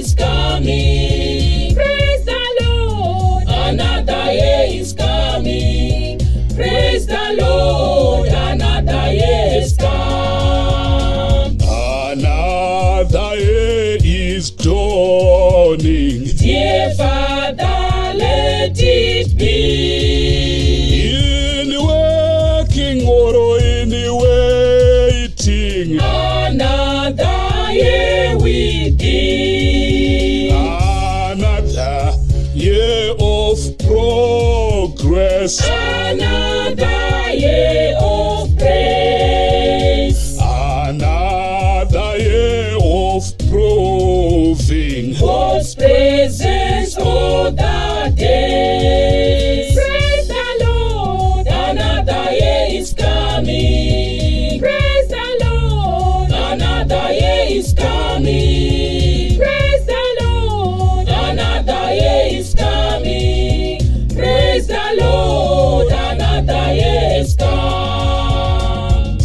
is coming. Praise the Lord. Another year is coming. Praise the Lord. Another year is come. Another year is dawning. Dear Father, let it be. In working or in waiting, Another year with thee. another year of progress, Another year of praise. another year of proving. God's presence all the days. Praise the Lord. Another year is coming. Praise the Lord. Another year is coming. Praise the Lord. Another year is coming. Praise the Lord. Another year is come.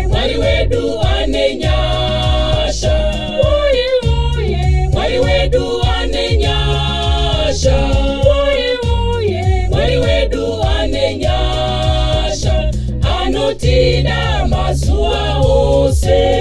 Mwali wedu anenyasha. Mwali wedu anenyasha. Mwali wedu anenyasha. Anotida masua ose.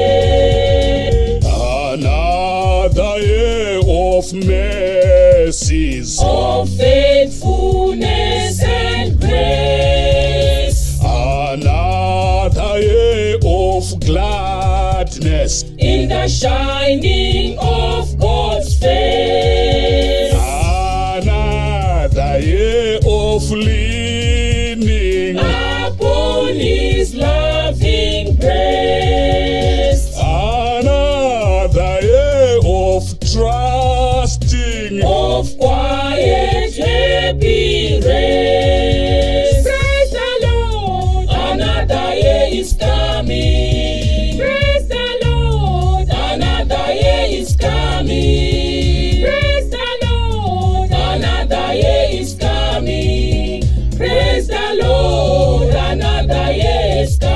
Another year of mercies, Of faithfulness and grace. another year of gladness, In the shining of God's face. another year of leaning, Upon his loving grace. another year of trusting, Of quiet happy rest. Praise the Lord. Another year is coming. Praise the Lord. Another year is coming. Praise the Lord. Another year is coming. Praise the Lord. Another year is come.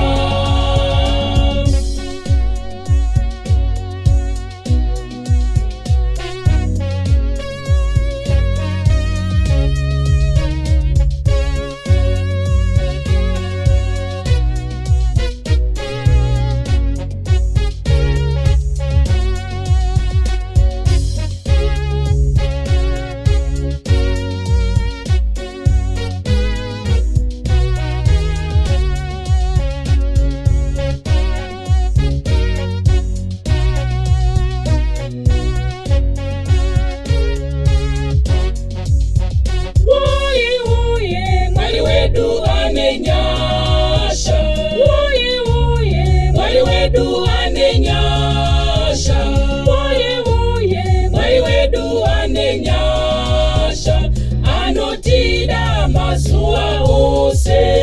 Mwali wedu anenyasha. Mwali wedu anenyasha. Mwali wedu anenyasha. Anotida masua ose.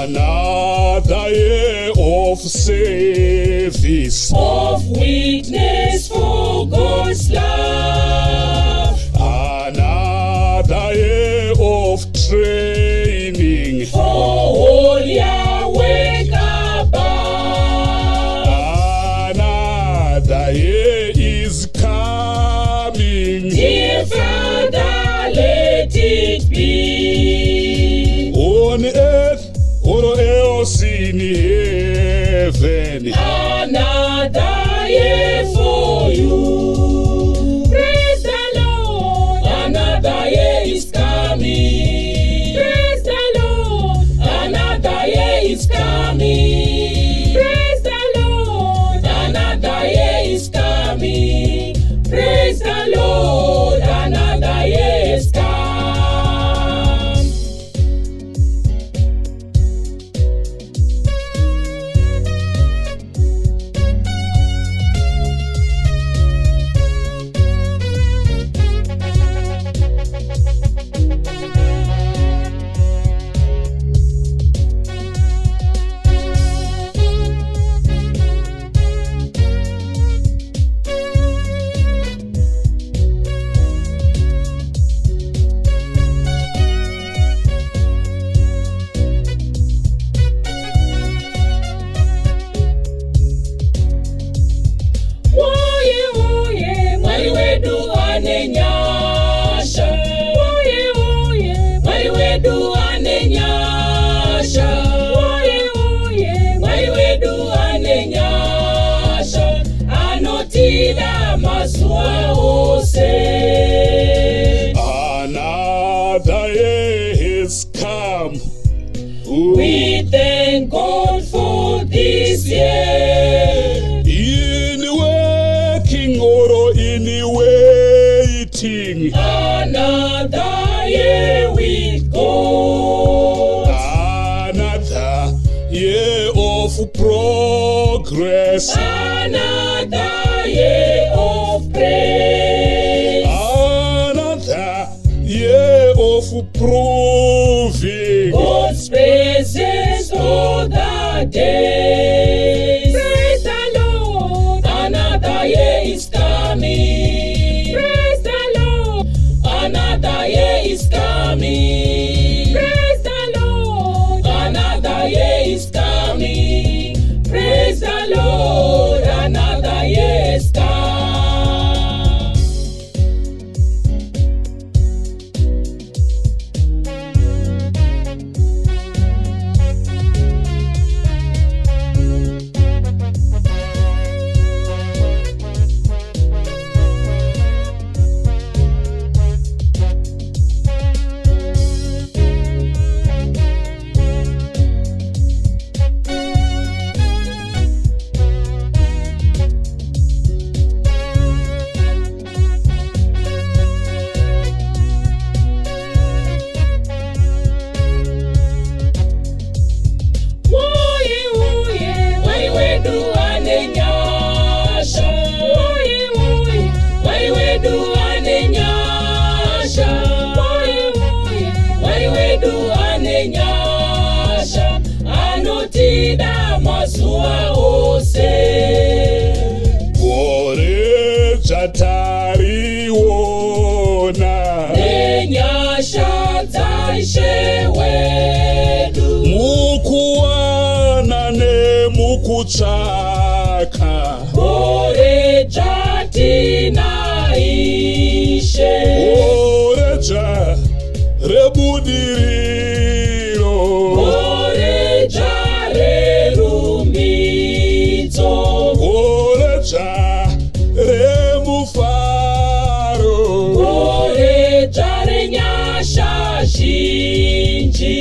another year of service, Of witness for God's love. another year of training, For holy awake above. another year is coming. Dear Father, let it be. On earth or else in heaven, Another year for you. Praise the Lord. Another year is coming. Praise the Lord. Another year is coming. Praise the Lord. Another year is coming. Praise the Lord. Another year is come. another year has come. We thank God for this year. In working or in waiting, Another year with God. another year of progress, Another year of praise. another year of proving God's praises all the days. Praise the Lord. Another year is coming. Praise the Lord. Another year is coming. Praise the Lord. Another year is coming. Praise the Lord. Another year is coming. Anotida mazuva ose gore dzatariona nenyasha dzaishe wedu mukuwana nemukutsvaka gore dzatinaishe gore dzarebudiriro gore dzarerumbidzo gore dzaremufaro gore dzarenyasha zhinji